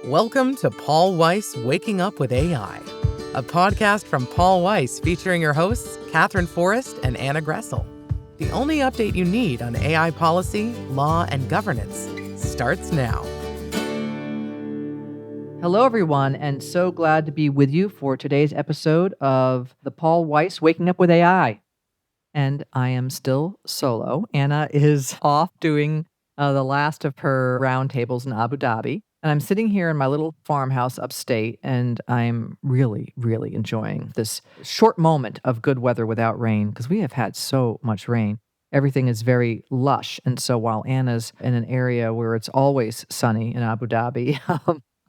Welcome to Paul Weiss Waking Up with AI, a podcast from Paul Weiss featuring your hosts, Katherine Forrest and Anna Gressel. The only update you need on AI policy, law, and governance starts now. Hello, everyone, and so glad to be with you for today's episode of the Paul Weiss Waking Up with AI. And I am still solo. Anna is off doing the last of her roundtables in Abu Dhabi. And I'm sitting here in my little farmhouse upstate, and I'm really, really enjoying this short moment of good weather without rain because we have had so much rain. Everything is very lush. And so while Anna's in an area where it's always sunny in Abu Dhabi,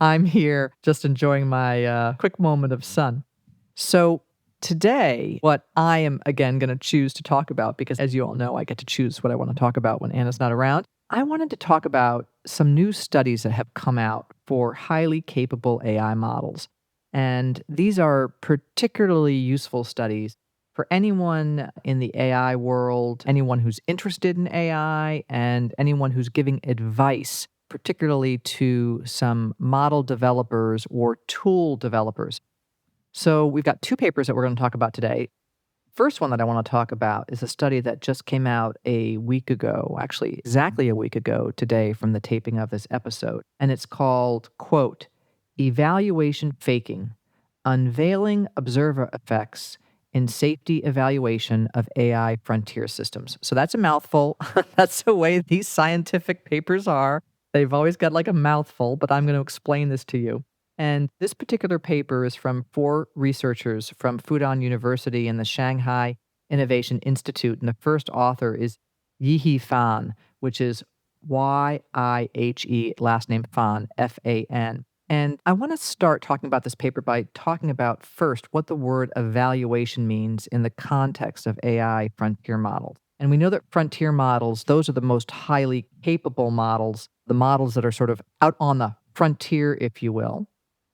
I'm here just enjoying my quick moment of sun. So today, what I am again going to choose to talk about, because as you all know, I get to choose what I want to talk about when Anna's not around. I wanted to talk about some new studies that have come out for highly capable AI models. And these are particularly useful studies for anyone in the AI world, anyone who's interested in AI, and anyone who's giving advice, particularly to some model developers or tool developers. So we've got two papers that we're going to talk about today. First one that I want to talk about is a study that just came out a week ago, actually exactly a week ago today from the taping of this episode. And it's called, quote, Evaluation Faking, Unveiling Observer Effects in Safety Evaluation of AI Frontier Systems. So that's a mouthful. That's the way these scientific papers are. They've always got like a mouthful, but I'm going to explain this to you. And this particular paper is from 4 researchers from Fudan University and the Shanghai Innovation Institute. And the first author is Yihe Fan, which is Y-I-H-E, last name Fan, F-A-N. And I want to start talking about this paper by talking about first what the word evaluation means in the context of AI frontier models. And we know that frontier models, those are the most highly capable models, the models that are sort of out on the frontier, if you will.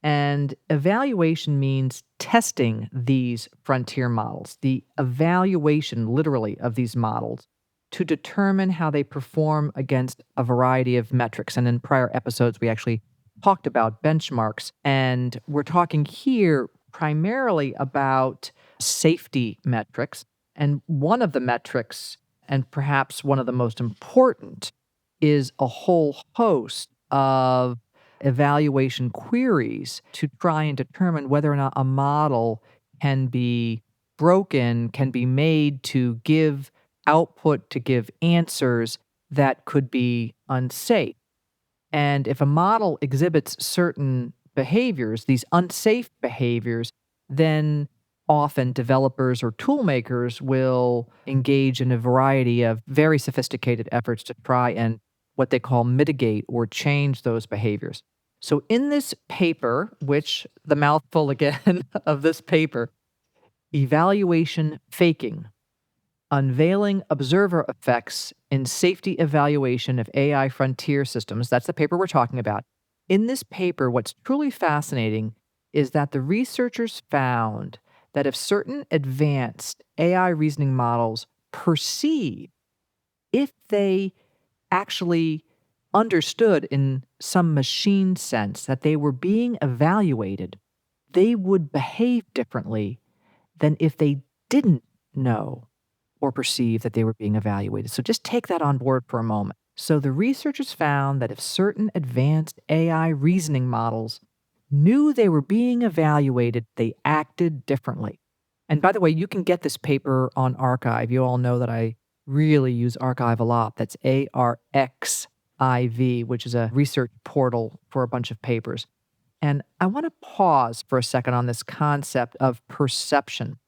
And evaluation means testing these frontier models, the evaluation literally of these models to determine how they perform against a variety of metrics. And in prior episodes, we actually talked about benchmarks. And we're talking here primarily about safety metrics. And one of the metrics, and perhaps one of the most important, is a whole host of evaluation queries to try and determine whether or not a model can be broken, can be made to give output, to give answers that could be unsafe. And if a model exhibits certain behaviors, these unsafe behaviors, then often developers or tool makers will engage in a variety of very sophisticated efforts to try and what they call mitigate or change those behaviors. So in this paper, which the mouthful again of this paper, Evaluation Faking, Unveiling Observer Effects in Safety Evaluation of AI Frontier Systems, that's the paper we're talking about. In this paper, what's truly fascinating is that the researchers found that if certain advanced AI reasoning models perceive, if they actually understood in some machine sense that they were being evaluated, they would behave differently than if they didn't know or perceive that they were being evaluated. So just take that on board for a moment. So the researchers found that if certain advanced AI reasoning models knew they were being evaluated, they acted differently. And by the way, you can get this paper on Archive. You all know that I really use Archive a lot. That's ARXIV, which is a research portal for a bunch of papers. And I want to pause for a second on this concept of perception,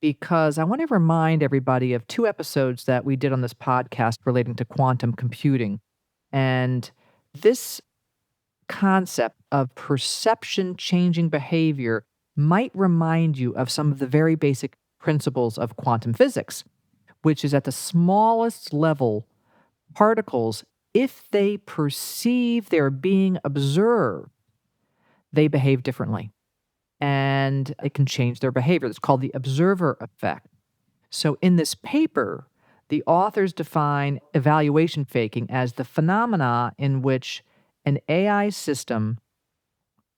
because I want to remind everybody of 2 episodes that we did on this podcast relating to quantum computing. And this concept of perception changing behavior might remind you of some of the very basic principles of quantum physics, which is at the smallest level, particles, if they perceive they're being observed, they behave differently. And it can change their behavior. It's called the observer effect. So in this paper, the authors define evaluation faking as the phenomena in which an AI system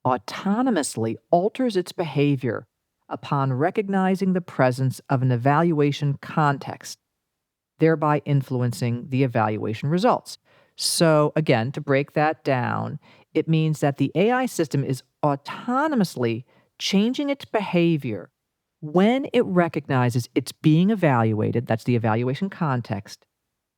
autonomously alters its behavior upon recognizing the presence of an evaluation context, thereby influencing the evaluation results. So, again, to break that down, it means that the AI system is autonomously changing its behavior when it recognizes it's being evaluated, that's the evaluation context,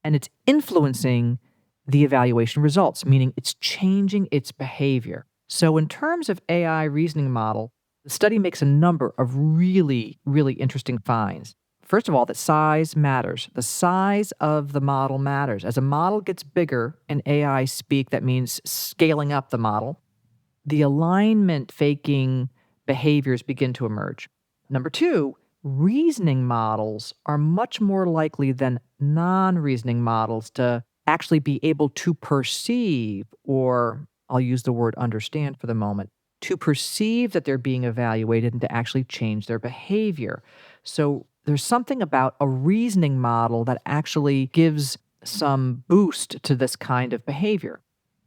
and it's influencing the evaluation results, meaning it's changing its behavior. So, in terms of AI reasoning model, the study makes a number of really, really interesting finds. First of all, that size matters. The size of the model matters. As a model gets bigger in AI speak, that means scaling up the model, the alignment faking behaviors begin to emerge. Number two, reasoning models are much more likely than non reasoning models to actually be able to perceive, or I'll use the word understand for the moment, to perceive that they're being evaluated and to actually change their behavior. So there's something about a reasoning model that actually gives some boost to this kind of behavior.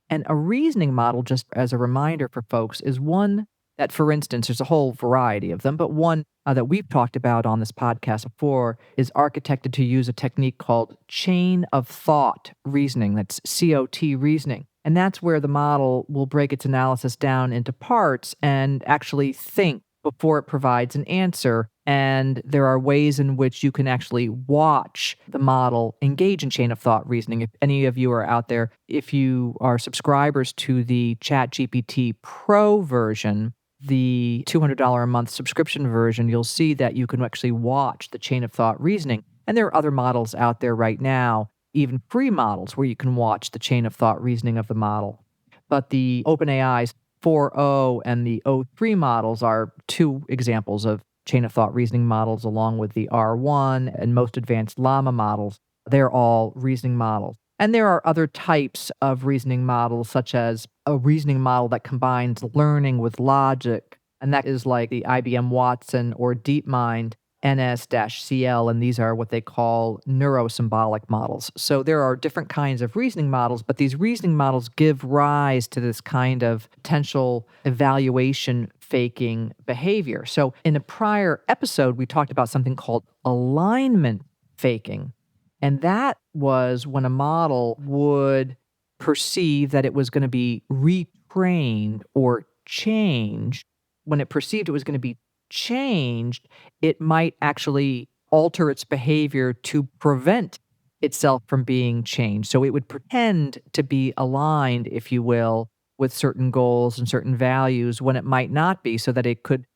And a reasoning model, just as a reminder for folks, is one that, for instance, there's a whole variety of them, but one that we've talked about on this podcast before is architected to use a technique called chain of thought reasoning. That's COT reasoning. And that's where the model will break its analysis down into parts and actually think before it provides an answer. And there are ways in which you can actually watch the model engage in chain of thought reasoning. If any of you are out there, if you are subscribers to the ChatGPT Pro version, the $200 a month subscription version, you'll see that you can actually watch the chain of thought reasoning. And there are other models out there right now, even free models, where you can watch the chain of thought reasoning of the model. But the OpenAI's 4.0 and the O3 models are two examples of chain of thought reasoning models, along with the R1 and most advanced Llama models. They're all reasoning models. And there are other types of reasoning models, such as a reasoning model that combines learning with logic. And that is like the IBM Watson or DeepMind NS-CL, and these are what they call neurosymbolic models. So there are different kinds of reasoning models, but these reasoning models give rise to this kind of potential evaluation faking behavior. So in a prior episode, we talked about something called alignment faking. And that was when a model would perceive that it was going to be retrained or changed. When it perceived it was going to be changed, it might actually alter its behavior to prevent itself from being changed. So it would pretend to be aligned, if you will, with certain goals and certain values when it might not be, so that it could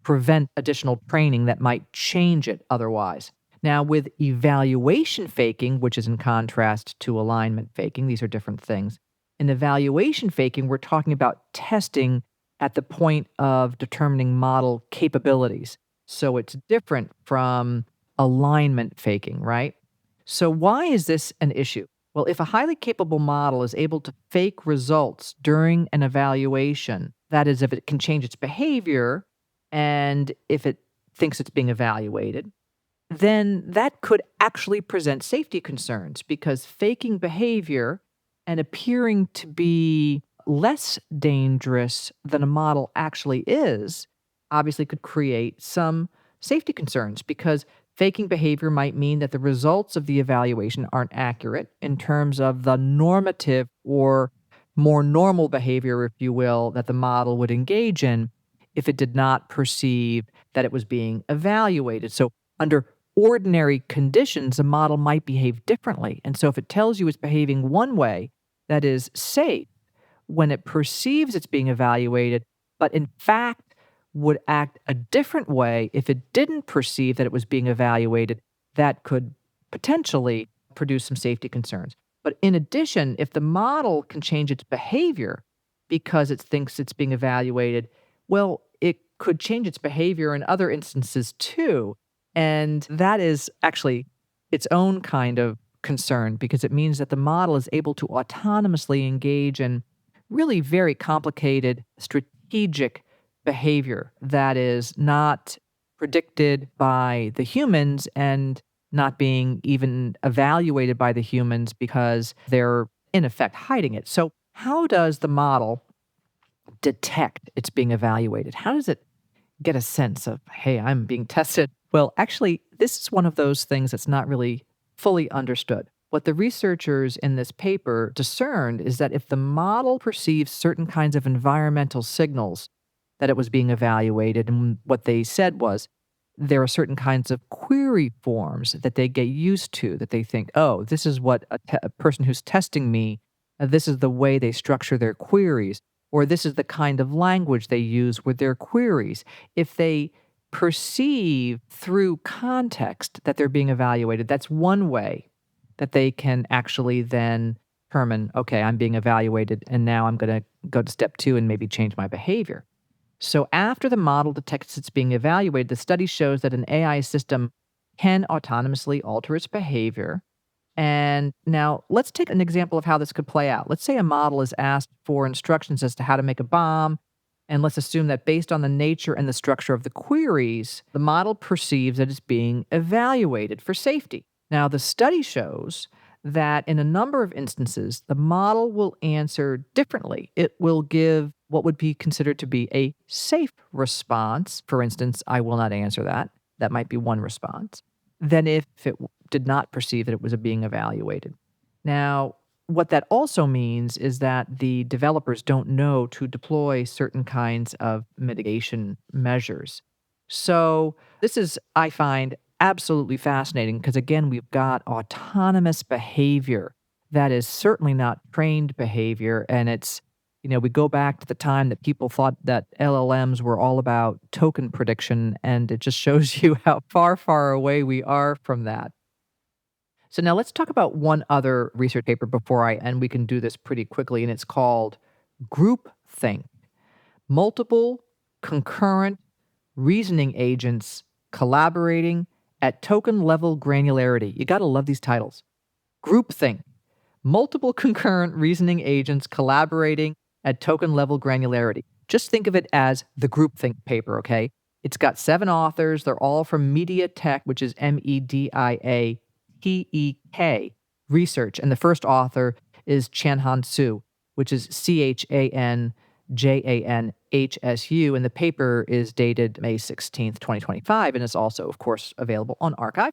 prevent additional training that might change it otherwise. Now, with evaluation faking, which is in contrast to alignment faking, these are different things. In evaluation faking, we're talking about testing at the point of determining model capabilities. So it's different from alignment faking, right? So, why is this an issue? Well, if a highly capable model is able to fake results during an evaluation, that is, if it can change its behavior and if it thinks it's being evaluated, then that could actually present safety concerns, because faking behavior and appearing to be less dangerous than a model actually is obviously could create some safety concerns, because faking behavior might mean that the results of the evaluation aren't accurate in terms of the normative or more normal behavior, if you will, that the model would engage in if it did not perceive that it was being evaluated. So, under ordinary conditions, a model might behave differently. And so, if it tells you it's behaving one way that is safe, when it perceives it's being evaluated, but in fact would act a different way if it didn't perceive that it was being evaluated, that could potentially produce some safety concerns. But in addition, if the model can change its behavior because it thinks it's being evaluated, well, it could change its behavior in other instances too. And that is actually its own kind of concern, because it means that the model is able to autonomously engage in really very complicated strategic behavior that is not predicted by the humans and not being even evaluated by the humans because they're in effect hiding it. So, how does the model detect it's being evaluated? How does it get a sense of, hey, I'm being tested? Well, actually, this is one of those things that's not really fully understood. What the researchers in this paper discerned is that if the model perceives certain kinds of environmental signals that it was being evaluated, and what they said was there are certain kinds of query forms that they get used to, that they think, oh, this is what a person who's testing me, this is the way they structure their queries, or this is the kind of language they use with their queries. If they perceive through context that they're being evaluated, that's one way that they can actually then determine, okay, I'm being evaluated, and now I'm going to go to step two and maybe change my behavior. So after the model detects it's being evaluated, the study shows that an AI system can autonomously alter its behavior. And now let's take an example of how this could play out. Let's say a model is asked for instructions as to how to make a bomb. And let's assume that based on the nature and the structure of the queries, the model perceives that it's being evaluated for safety. Now, the study shows that in a number of instances, the model will answer differently. It will give what would be considered to be a safe response. For instance, I will not answer that. That might be one response. Than if it did not perceive that it was being evaluated. Now, what that also means is that the developers don't know to deploy certain kinds of mitigation measures. So, this is, I find, absolutely fascinating because, again, we've got autonomous behavior that is certainly not trained behavior. And we go back to the time that people thought that LLMs were all about token prediction, and it just shows you how far, far away we are from that. So now let's talk about one other research paper and we can do this pretty quickly, and it's called Groupthink: Multiple Concurrent Reasoning Agents Collaborating at Token Level Granularity. You got to love these titles. Groupthink: Multiple concurrent reasoning agents collaborating at token level granularity. Just think of it as the groupthink paper, okay? It's got 7 authors. They're all from MediaTek, which is MEDIATEK research. And the first author is Chanhan Su, which is ChanJanHSU. And the paper is dated May 16th, 2025, and is also, of course, available on arXiv.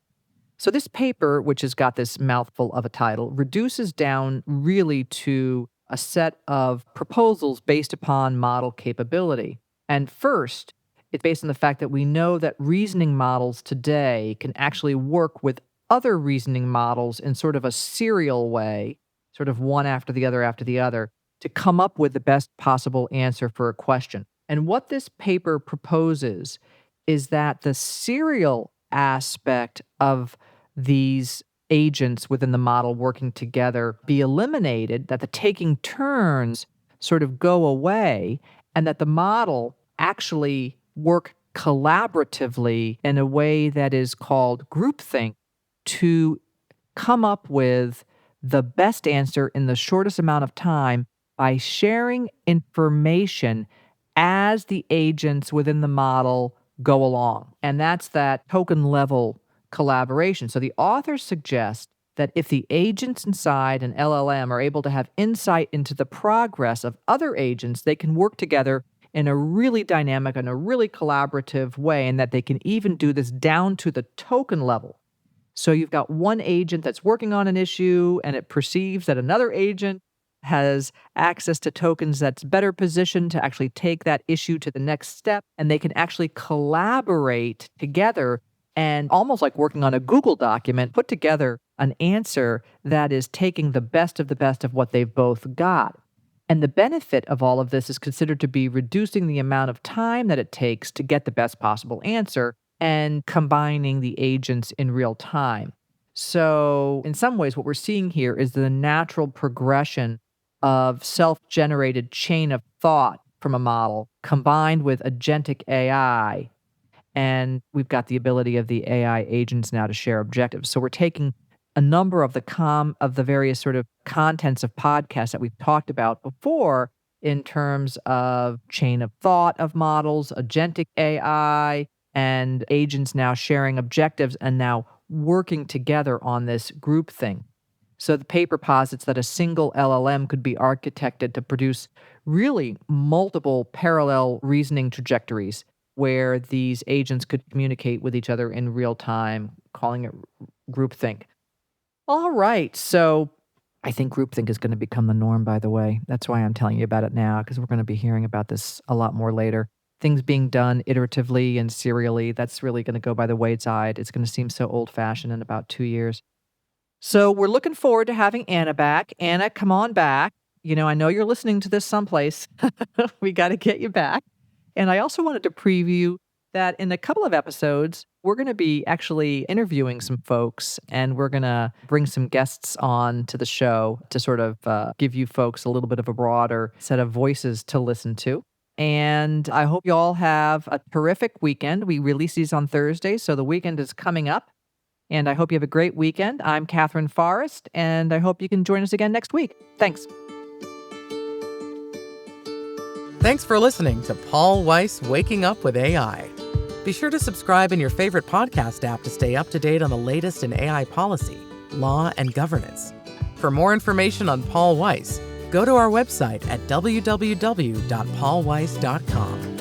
So this paper, which has got this mouthful of a title, reduces down really to a set of proposals based upon model capability. And first, it's based on the fact that we know that reasoning models today can actually work with other reasoning models in sort of a serial way, sort of one after the other, to come up with the best possible answer for a question. And what this paper proposes is that the serial aspect of these agents within the model working together be eliminated, that the taking turns sort of go away, and that the model actually work collaboratively in a way that is called groupthink to come up with the best answer in the shortest amount of time by sharing information as the agents within the model go along. And that's that token level collaboration. So the authors suggest that if the agents inside an LLM are able to have insight into the progress of other agents, they can work together in a really dynamic and a really collaborative way, and that they can even do this down to the token level. So you've got one agent that's working on an issue, and it perceives that another agent has access to tokens that's better positioned to actually take that issue to the next step, and they can actually collaborate together and, almost like working on a Google document, put together an answer that is taking the best of what they've both got. And the benefit of all of this is considered to be reducing the amount of time that it takes to get the best possible answer and combining the agents in real time. So, in some ways, what we're seeing here is the natural progression of self-generated chain of thought from a model combined with agentic AI. And we've got the ability of the AI agents now to share objectives. So we're taking a number of the various sort of contents of podcasts that we've talked about before in terms of chain of thought of models, agentic AI, and agents now sharing objectives and now working together on this group thing. So the paper posits that a single LLM could be architected to produce really multiple parallel reasoning trajectories where these agents could communicate with each other in real time, calling it groupthink. All right. So I think groupthink is going to become the norm, by the way. That's why I'm telling you about it now, because we're going to be hearing about this a lot more later. Things being done iteratively and serially, that's really going to go by the wayside. It's going to seem so old fashioned in about 2 years. So we're looking forward to having Anna back. Anna, come on back. I know you're listening to this someplace. We got to get you back. And I also wanted to preview that in a couple of episodes, we're going to be actually interviewing some folks and we're going to bring some guests on to the show to sort of give you folks a little bit of a broader set of voices to listen to. And I hope you all have a terrific weekend. We release these on Thursday, so the weekend is coming up. And I hope you have a great weekend. I'm Katherine Forrest, and I hope you can join us again next week. Thanks. Thanks for listening to Paul Weiss Waking Up with AI. Be sure to subscribe in your favorite podcast app to stay up to date on the latest in AI policy, law, and governance. For more information on Paul Weiss, go to our website at www.paulweiss.com.